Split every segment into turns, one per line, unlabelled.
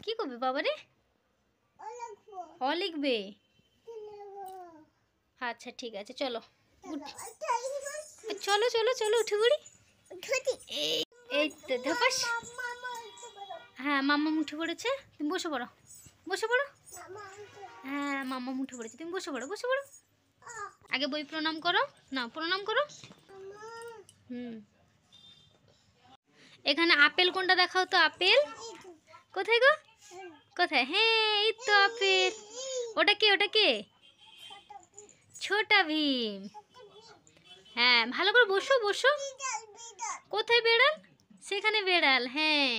কি করবে বাবারে? অ লিখবে। আচ্ছা ঠিক আছে, চলো চলো চলো চলো উঠে পড়ি। এই তো ধপাস। হ্যাঁ মাম্মা উঠে পড়েছে, তুমি বসে পড়ো, বসে পড়ো। হ্যাঁ মাম্মা উঠে পড়েছে, তুমি বসে পড়ো, বসে পড়ো। আগে বই প্রণাম করো, না প্রণাম করো। এখানে আপেল কোনটা দেখাও তো, আপেল কোথায় গো, কোথায়? হ্যাঁ এই তো আপেল। ওটা কে, ওটা কে? ছোটা ভীম। হ্যাঁ ভালো করে বসো, বসো। কোথায় বেড়াল? সেখানে বেড়াল, হ্যাঁ।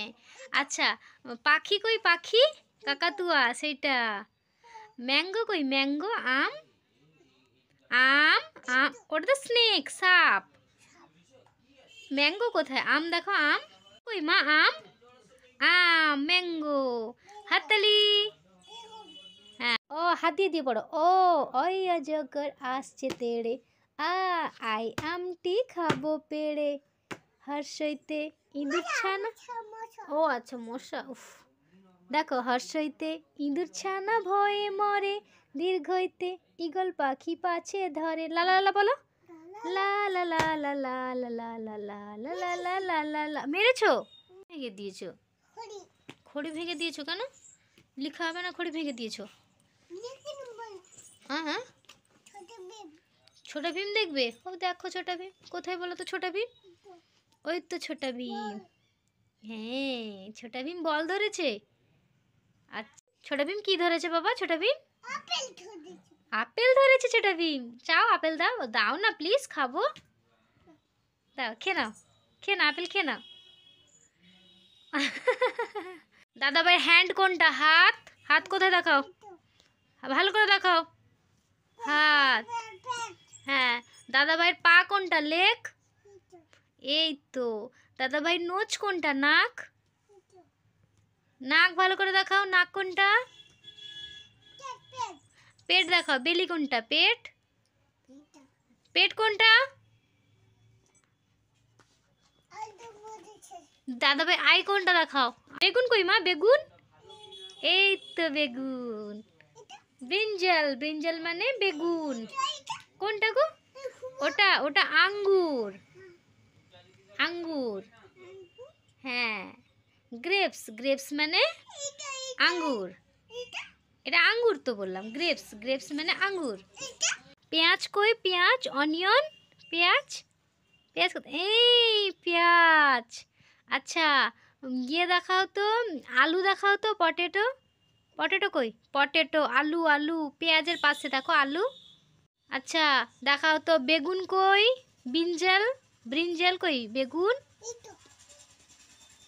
আচ্ছা পাখি কই, পাখি? কাকাতুয়া সেইটা। ম্যাঙ্গো কই, ম্যাঙ্গো? আম, আম, আম ওটা তো স্নেক, সাপ। ম্যাঙ্গো কোথায়? আম দেখো, আম কই মা? আম, আম, ম্যাঙ্গো। হাততালি। হ্যাঁ ও হাত দিয়ে দিয়ে পড়ো। ও ওই অজগর আসছে তেড়ে, আই আমটি খাবো পেড়ে, হর্ষইতে ইঁদুর ছানা। ও আচ্ছা মশা। উফ দেখো, হর্ষইতে ইঁদুর ছানা ভয়ে মরে, দীর্ঘইতে ঈগল পাখি পাছে ধরে। লা লা লা বলো। লা লা লা লা লা লা লা লা লা লা লা লা লা লা লা। মেরেছো? ভেঙে দিয়েছো? খড়ি ভেঙে দিয়েছো কেন? লিখা হবে না, খড়ি ভেঙে দিয়েছো? হ্যাঁ হ্যাঁ ছোটা ভীম দেখবে? ও দেখো ছোটা ভীম কোথায় বলো তো, ছোটা ভীম ওই তো ছোটা ভীম। হ্যাঁ ছোটা ভীম বল ধরেছে। আচ্ছা ছোটা ভীম কি ধরেছে বাবা? ছোটা ভীম আপেল ধরেছে। ছোটা ভীম চাও আপেল? দাও, দাও না প্লিজ, খাবো। দাও, খেয়ে নাও, খেয়ে নাও, আপেল খেয়ে নাও। দাদা ভাই হ্যান্ড কোনটা? হাত, হাত কোথায় দেখাও, ভালো করে দেখাও। হাত, হ্যাঁ। দাদা ভাইয়ের পা কোনটা? লেগ। এই তো। দাদা ভাই নোচ কোনটা? নাক। নাক ভালো করে দেখাও, নাক কোনটা? পেট দেখাও, বেলি কোনটা? পেট, পেট কোনটা? দাদা ভাই আই কোনটা দেখাও। বেগুন কই মা? বেগুন, এই তো বেগুন। ব্রিঞ্জাল, ব্রিঞ্জাল মানে বেগুন। কোনটা গো? ওটা, ওটা আঙ্গুর, আঙ্গুর। হ্যাঁ গ্রেপস, গ্রেপস মানে আঙ্গুর। এটা আঙ্গুর তো বললাম, গ্রেপস, গ্রেপস মানে আঙ্গুর। পেঁয়াজ কই? পেঁয়াজ, অনিয়ন। পেঁয়াজ, পেঁয়াজ কোথায়? এই পেঁয়াজ। আচ্ছা ইয়ে দেখাও তো, আলু দেখাও তো, পটেটো, পটেটো কই? পটেটো, আলু, আলু পেঁয়াজের পাশে দেখো আলু। আচ্ছা দেখাও তো বেগুন কই? ব্রিঞ্জাল, ব্রিঞ্জাল কই? বেগুন,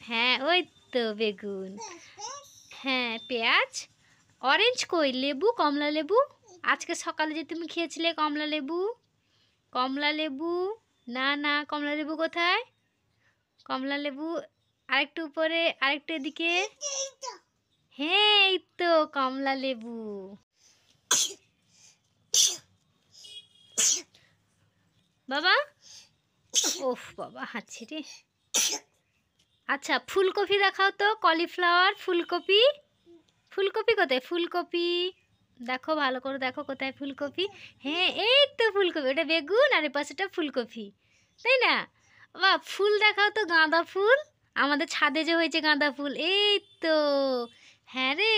হ্যাঁ ওই তো বেগুন। হ্যাঁ পেঁয়াজ। অরেঞ্জ কই? লেবু, কমলা লেবু। আজকে সকালে যে তুমি খেয়েছিলে কমলা লেবু, কমলা লেবু। না না কমলা লেবু কোথায়? কমলা লেবু আরেকটু উপরে, আরেকটু এদিকে। হ্যাঁ এই তো কমলা লেবু। বাবা, ওফ বাবা হাঁচি রে। আচ্ছা ফুলকপি দেখাও তো, কলিফ্লাওয়ার, ফুলকপি। ফুলকপি কোথায়? ফুলকপি দেখো, ভালো করে দেখো কোথায় ফুলকপি। হ্যাঁ এই তো ফুলকপি, ওটা বেগুন আর এ পাশেটা ফুলকপি, তাই না? বাহ ফুল দেখাও তো, গাঁদা ফুল। আমাদের ছাদে যে হয়েছে গাঁদা ফুল, এই তো। হ্যাঁ রে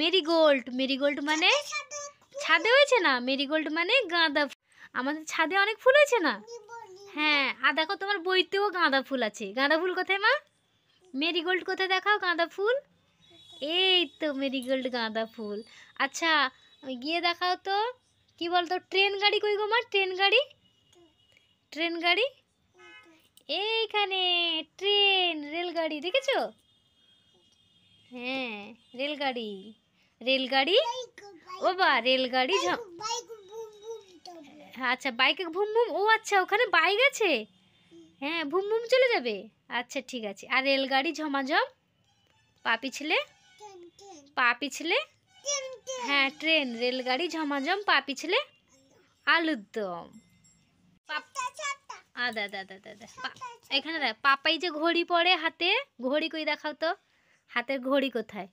মেরিগোল্ড, মেরিগোল্ড মানে ছাদে হয়েছে না, মেরিগোল্ড মানে গাঁদা ফুল। আমাদের ছাদে অনেক ফুল হয়েছে না? হ্যাঁ আর দেখো তোমার বইতেও গাঁদা ফুল আছে। গাঁদা ফুল কোথায় মা? মেরিগোল্ড কোথায় দেখাও? গাঁদা ফুল, এই তো মেরিগোল্ড গাঁদা ফুল। আচ্ছা গিয়ে দেখাও তো, কি বলতো ট্রেন গাড়ি কই গো মা? ট্রেন গাড়ি, ট্রেন গাড়ি এইখানে। ট্রেন, রেলগাড়ি দেখেছো? হ্যাঁ রেলগাড়ি, রেলগাড়ি। ও বা রেলগাড়ি। আচ্ছা বাইকে ভুম ভুম, ও আচ্ছা ওখানে বাইক আছে। হ্যাঁ ভুম ভুম চলে যাবে। আচ্ছা ঠিক আছে। আর রেলগাড়ি ঝমাঝম, পা পিছলে, পা পিছলে। হ্যাঁ ট্রেন, রেলগাড়ি ঝমাঝম, পা পিছলে, আলুর দম। আদা দাদা দাদা এখানে দেখ পাপাই যে ঘড়ি পরে হাতে, ঘড়ি কই দেখাও তো, হাতের ঘড়ি কোথায়?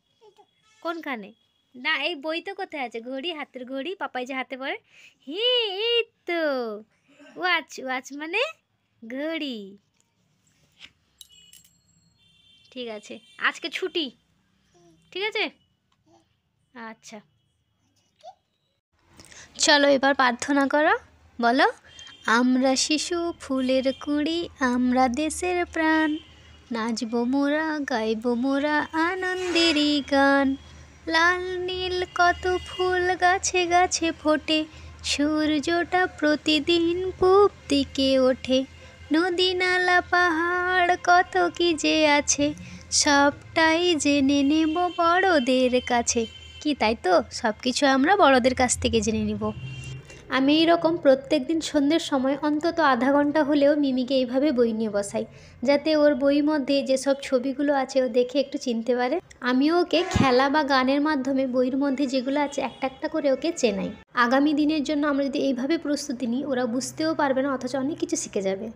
কোনখানে? না এই বইতে কোথায় আছে? ঘড়ি, হাতের ঘড়ি পাপাই যে হাতে পরে। হি, এই তো ওয়াচ। ওয়াচ মানে ঘড়ি। ঠিক আছে, আজকে ছুটি। ঠিক আছে, আচ্ছা চলো এবার প্রার্থনা করো। বলো, আমরা শিশু ফুলের কুঁড়ি, আমরা দেশের প্রাণ, নাচবো মোরা, গাইবো মোরা আনন্দেরই গান। লাল নীল কত ফুল গাছে গাছে ফোটে, সূর্যটা প্রতিদিন পূব দিকে ওঠে। নদী নালা পাহাড় কত কি যে আছে, সবটাই জেনে নেব বড়দের কাছে। কি তাই তো, সব কিছু আমরা বড়দের কাছ থেকে জেনে নিব। আমি এইরকম প্রত্যেক দিন সন্ধ্যের সময় অন্তত আধা ঘন্টা হলেও মিমিকে এইভাবে বই নিয়ে বসাই, যাতে ওর বইয়ের মধ্যে যেসব ছবিগুলো আছে ও দেখে একটু চিনতে পারে। আমিও ওকে খেলা বা গানের মাধ্যমে বইয়ের মধ্যে যেগুলো আছে একটা একটা করে ওকে চেনাই। আগামী দিনের জন্য আমরা যদি এইভাবে প্রস্তুতি নিই, ওরা বুঝতেও পারবে না অথচ অনেক কিছু শিখে যাবে।